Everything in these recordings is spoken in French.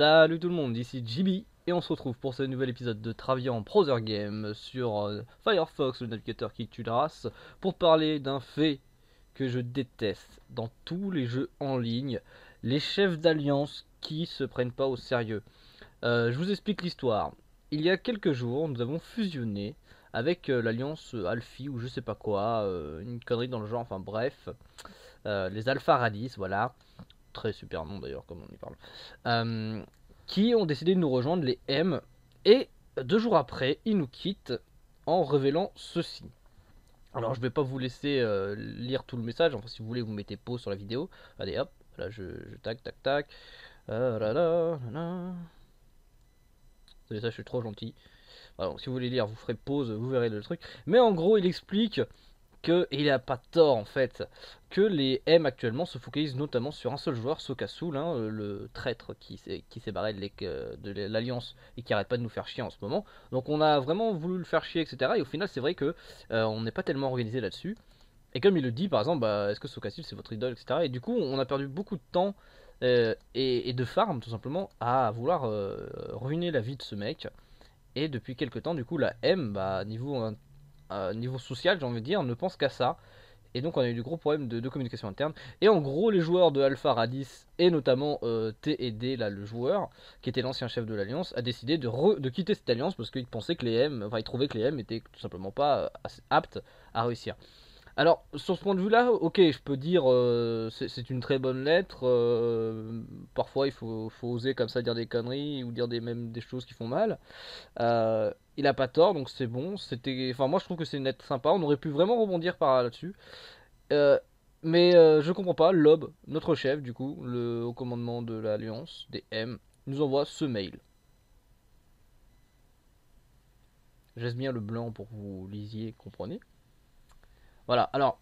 Salut tout le monde, ici JB et on se retrouve pour ce nouvel épisode de Travian Browser Game sur Firefox, le navigateur qui tue la race, pour parler d'un fait que je déteste dans tous les jeux en ligne, les chefs d'alliance qui se prennent pas au sérieux. Je vous explique l'histoire. Il y a quelques jours, nous avons fusionné avec l'alliance Alphi ou je sais pas quoi, une connerie dans le genre, enfin bref, les Alpha Radis, voilà. Très super nom d'ailleurs comme on y parle, qui ont décidé de nous rejoindre, les M, et 2 jours après, ils nous quittent en révélant ceci. Alors je vais pas vous laisser lire tout le message, enfin si vous voulez vous mettez pause sur la vidéo, allez hop, là je tac tac tac, là, là, là. Ça je suis trop gentil. Alors, si vous voulez lire, vous ferez pause, vous verrez le truc. Mais en gros, il explique que, et il a pas tort en fait, que les M actuellement se focalisent notamment sur un seul joueur, Sokasul, hein, le traître qui s'est barré de l'Alliance et qui arrête pas de nous faire chier en ce moment. Donc on a vraiment voulu le faire chier, etc. Et au final, c'est vrai que on n'est pas tellement organisé là-dessus. Et comme il le dit, par exemple, bah, est-ce que Sokasul c'est votre idole, etc. Et du coup, on a perdu beaucoup de temps et de farm, tout simplement, à vouloir ruiner la vie de ce mec. Et depuis quelques temps, du coup, la M, bah, niveau social, j'ai envie de dire, ne pense qu'à ça. Et donc on a eu du gros problème de communication interne. Et en gros, les joueurs de Alpha Radis, et notamment T et D, là, le joueur, qui était l'ancien chef de l'Alliance, a décidé de quitter cette alliance parce qu'il pensait que les M, enfin il trouvait que les M étaient tout simplement pas assez aptes à réussir. Alors, sur ce point de vue-là, ok, je peux dire, c'est une très bonne lettre. Parfois, il faut oser comme ça dire des conneries ou dire même des choses qui font mal. Il a pas tort, donc c'est bon. Enfin, moi, je trouve que c'est une lettre sympa. On aurait pu vraiment rebondir par là-dessus. Euh, mais je comprends pas. Lob, notre chef, du coup, le haut commandement de l'Alliance des M, nous envoie ce mail. Je laisse bien le blanc pour que vous lisiez, comprenez. Voilà. Alors,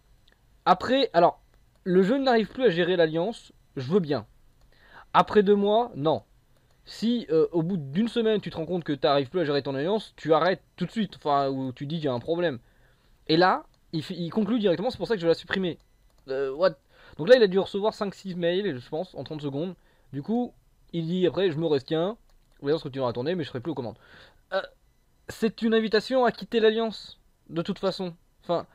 le jeu n'arrive plus à gérer l'Alliance. Je veux bien. Après 2 mois, non. Si au bout d'une semaine tu te rends compte que tu n'arrives plus à gérer ton alliance, tu arrêtes tout de suite, enfin, ou tu dis qu'il y a un problème. Et là, il conclut directement, c'est pour ça que je l'ai supprimé. What? Donc là, il a dû recevoir 5-6 mails, je pense, en 30 secondes. Du coup, il dit après, je me restiens, l'alliance continuera à tourner, mais je serai plus aux commandes. Euh, c'est une invitation à quitter l'alliance, de toute façon. Enfin,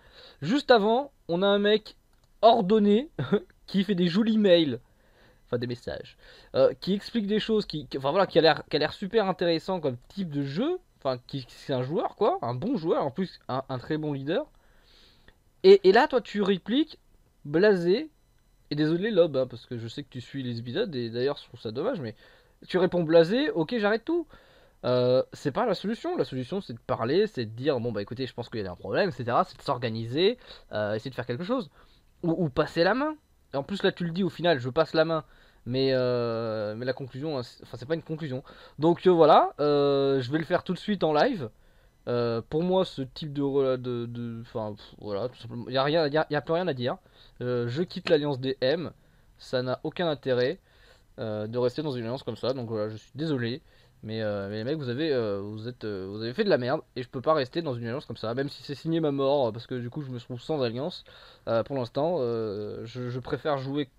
juste avant, on a un mec ordonné qui fait des jolis mails, enfin des messages, qui explique des choses, enfin voilà, qui a l'air super intéressant comme type de jeu, enfin qui c'est un joueur quoi, un bon joueur, en plus un très bon leader. Et là toi tu répliques blasé, et désolé Lob, hein, parce que je sais que tu suis les épisodes et d'ailleurs je trouve ça dommage, mais tu réponds blasé, ok j'arrête tout. C'est pas la solution. La solution, c'est de parler, c'est de dire bon bah écoutez, je pense qu'il y a un problème, etc. C'est de s'organiser, essayer de faire quelque chose, ou passer la main. Et en plus là, tu le dis au final, je passe la main, mais la conclusion, enfin c'est pas une conclusion. Donc voilà, je vais le faire tout de suite en live. Pour moi, ce type enfin voilà, tout simplement, y a rien, y a plus rien à dire. Je quitte l'alliance des M. Ça n'a aucun intérêt de rester dans une alliance comme ça. Donc voilà, je suis désolé. Mais les mecs, vous avez fait de la merde et je peux pas rester dans une alliance comme ça, même si c'est signé ma mort, parce que du coup je me trouve sans alliance. Pour l'instant, je préfère jouer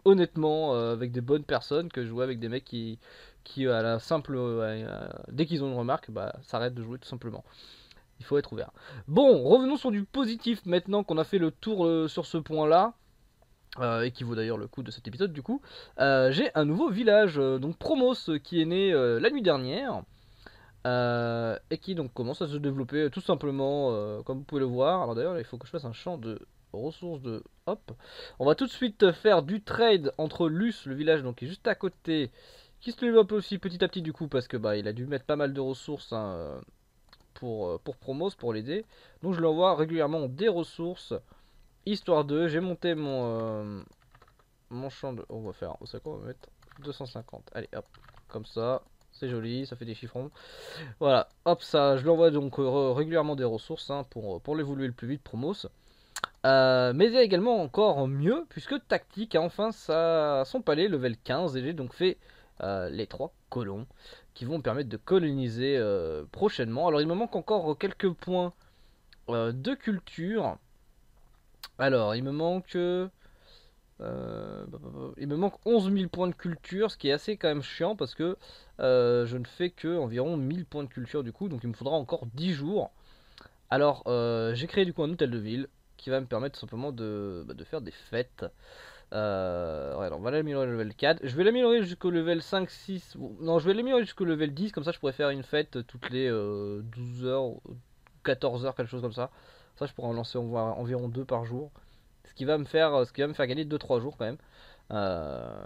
honnêtement avec des bonnes personnes que jouer avec des mecs qui à la simple, dès qu'ils ont une remarque, bah s'arrêtent de jouer tout simplement. Il faut être ouvert. Bon, revenons sur du positif maintenant qu'on a fait le tour sur ce point-là. Et qui vaut d'ailleurs le coup de cet épisode du coup. J'ai un nouveau village, donc Promos, qui est né la nuit dernière, et qui donc commence à se développer tout simplement, comme vous pouvez le voir. Alors d'ailleurs il faut que je fasse un champ de ressources de... Hop. On va tout de suite faire du trade entre Luce, le village donc qui est juste à côté, qui se développe aussi petit à petit du coup, parce que bah il a dû mettre pas mal de ressources, hein, pour Promos, pour l'aider. Donc je lui envoie régulièrement des ressources. Histoire de, j'ai monté mon champ de... On va faire, vous savez quoi, on va mettre 250. Allez, hop, comme ça, c'est joli, ça fait des chiffrons. Voilà, hop, ça, je lui envoie donc régulièrement des ressources, hein, pour l'évoluer le plus vite, Promos. Mais il y a également encore mieux, puisque Tactique a enfin son palais level 15, et j'ai donc fait les 3 colons, qui vont me permettre de coloniser prochainement. Alors il me manque encore quelques points de culture. Alors, il me manque Il me manque 11 000 points de culture, ce qui est assez quand même chiant parce que je ne fais que environ 1000 points de culture du coup, donc il me faudra encore 10 jours. Alors j'ai créé du coup un hôtel de ville qui va me permettre simplement de faire des fêtes. Ouais, alors on va l'améliorer au level 4. Je vais l'améliorer jusqu'au level 5, 6. Non, je vais l'améliorer jusqu'au level 10, comme ça je pourrais faire une fête toutes les 12 heures, 14 heures, quelque chose comme ça. Ça, je pourrais en lancer environ 2 par jour. Ce qui va me faire gagner 2-3 jours quand même. Euh,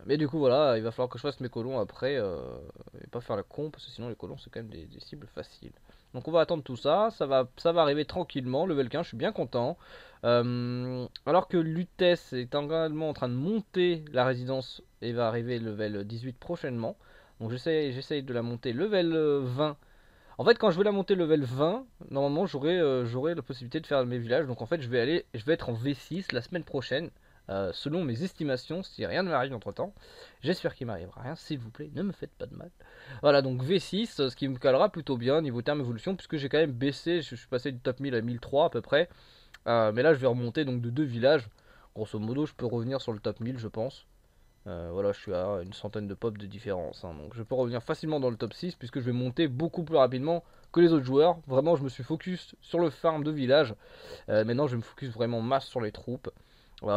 Mais du coup, voilà, il va falloir que je fasse mes colons après. Et pas faire la con, parce que sinon les colons c'est quand même des cibles faciles. Donc on va attendre tout ça. Ça va arriver tranquillement. Level 15, je suis bien content. Alors que Lutèce est également en train de monter la résidence et va arriver level 18 prochainement. Donc j'essaye de la monter level 20. En fait, quand je vais la monter level 20, normalement j'aurai la possibilité de faire mes villages. Donc en fait, je vais être en V6 la semaine prochaine, selon mes estimations, si rien ne m'arrive entre temps. J'espère qu'il m'arrivera rien, s'il vous plaît, ne me faites pas de mal. Voilà, donc V6, ce qui me calera plutôt bien niveau terme évolution, puisque j'ai quand même baissé, je suis passé du top 1000 à 1003 à peu près. Mais là, je vais remonter donc de 2 villages. Grosso modo, je peux revenir sur le top 1000, je pense. Voilà, je suis à une centaine de pop de différence, hein, donc je peux revenir facilement dans le top 6 puisque je vais monter beaucoup plus rapidement que les autres joueurs. Vraiment, je me suis focus sur le farm de village. Maintenant, je me focus vraiment masse sur les troupes.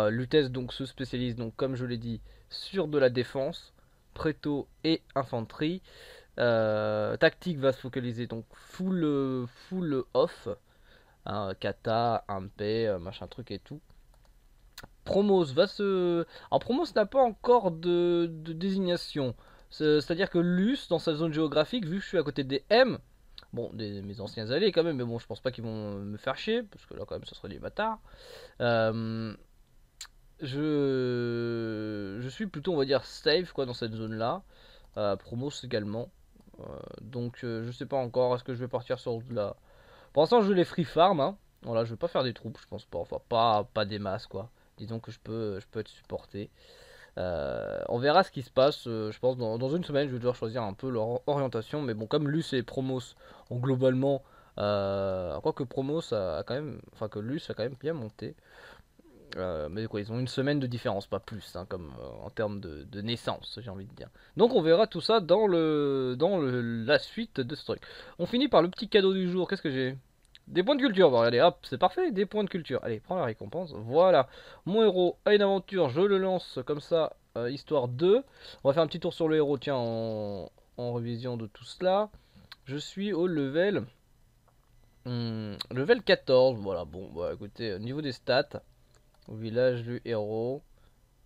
Lutèce donc se spécialise, donc comme je l'ai dit, sur de la défense, préto et infanterie. Tactique va se focaliser donc full off, hein, kata, impé, machin truc et tout. Promos va se. Alors Promos n'a pas encore de désignation. C'est-à-dire que Luce, dans sa zone géographique, vu que je suis à côté des M, bon, mes anciens alliés quand même, mais bon, je pense pas qu'ils vont me faire chier, parce que là quand même, ça serait des bâtards. Euh, je suis plutôt, on va dire, safe quoi dans cette zone-là. Promos également. Donc je sais pas encore, est-ce que je vais partir sur de la. Pour l'instant, je vais les free farm, hein. Voilà, je vais pas faire des troupes, je pense pas. Enfin, pas des masses, quoi. Disons que je peux être supporté. On verra ce qui se passe. Je pense dans une semaine, je vais devoir choisir un peu leur orientation. Mais bon, comme Luce et Promos ont globalement. Quoique Promos a quand même. Enfin, que Luce a quand même bien monté. Mais quoi, ils ont une semaine de différence, pas plus, hein, comme en termes de naissance, j'ai envie de dire. Donc on verra tout ça la suite de ce truc. On finit par le petit cadeau du jour. Qu'est-ce que j'ai? Des points de culture. Bon, allez, hop, c'est parfait, des points de culture. Allez, prends la récompense. Voilà. Mon héros a une aventure, je le lance comme ça, histoire 2. On va faire un petit tour sur le héros, tiens, en révision de tout cela. Je suis au level 14. Voilà, bon, bah écoutez, au niveau des stats. Au village du héros.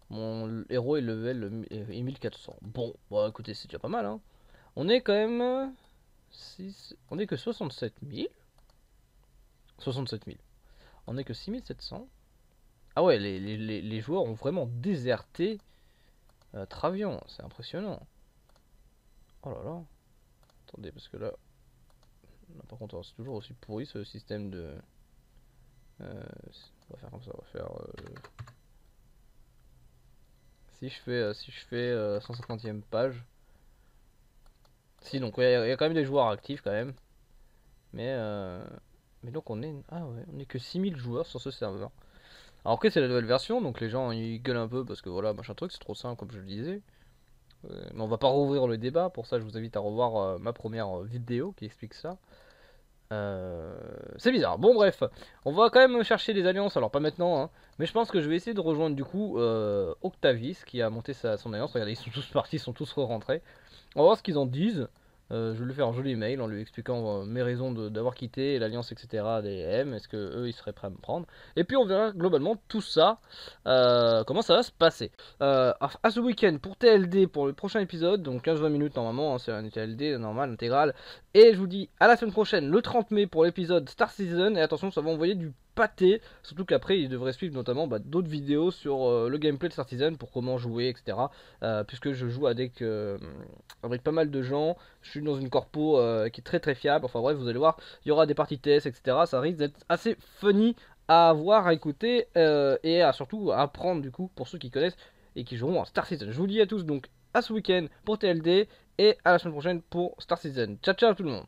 Mon héros est level 1400. Bon, bah écoutez, c'est déjà pas mal, hein. On est quand même. On est que 67 000. 67 000. On est que 6700. Ah ouais, les joueurs ont vraiment déserté Travion. C'est impressionnant. Oh là là. Attendez, parce que là. Par contre, c'est toujours aussi pourri ce système de. On va faire comme ça. On va faire. Si je fais 150e page. Si, donc il y a quand même des joueurs actifs quand même. Mais, mais donc on est. Ah ouais, on est que 6000 joueurs sur ce serveur. Alors après c'est la nouvelle version, donc les gens ils gueulent un peu parce que voilà, machin truc, c'est trop simple comme je le disais. Mais on va pas rouvrir le débat, pour ça je vous invite à revoir ma première vidéo qui explique ça. C'est bizarre. Bon bref, on va quand même chercher des alliances, alors pas maintenant, hein, mais je pense que je vais essayer de rejoindre du coup Octavis qui a monté son alliance. Regardez, ils sont tous partis, ils sont tous re-rentrés. On va voir ce qu'ils en disent. Je vais lui faire un joli mail en lui expliquant mes raisons d'avoir quitté l'alliance, etc. des M. Est-ce que eux ils seraient prêts à me prendre? Et puis on verra globalement tout ça, comment ça va se passer. À ce week-end pour TLD pour le prochain épisode, donc 15-20 minutes normalement, hein, c'est un TLD normal, intégral. Et je vous dis à la semaine prochaine, le 30 mai pour l'épisode Star Season. Et attention, ça va envoyer du pâté. Surtout qu'après, il devrait suivre notamment d'autres vidéos sur le gameplay de Star Season pour comment jouer, etc. Puisque je joue avec pas mal de gens. Je suis dans une corpo qui est très très fiable. Enfin bref, vous allez voir, il y aura des parties tests, etc. Ça risque d'être assez funny à voir, à écouter et surtout à apprendre du coup pour ceux qui connaissent et qui joueront en Star Season. Je vous dis à tous donc à ce week-end pour TLD et à la semaine prochaine pour Star Season. Ciao ciao tout le monde.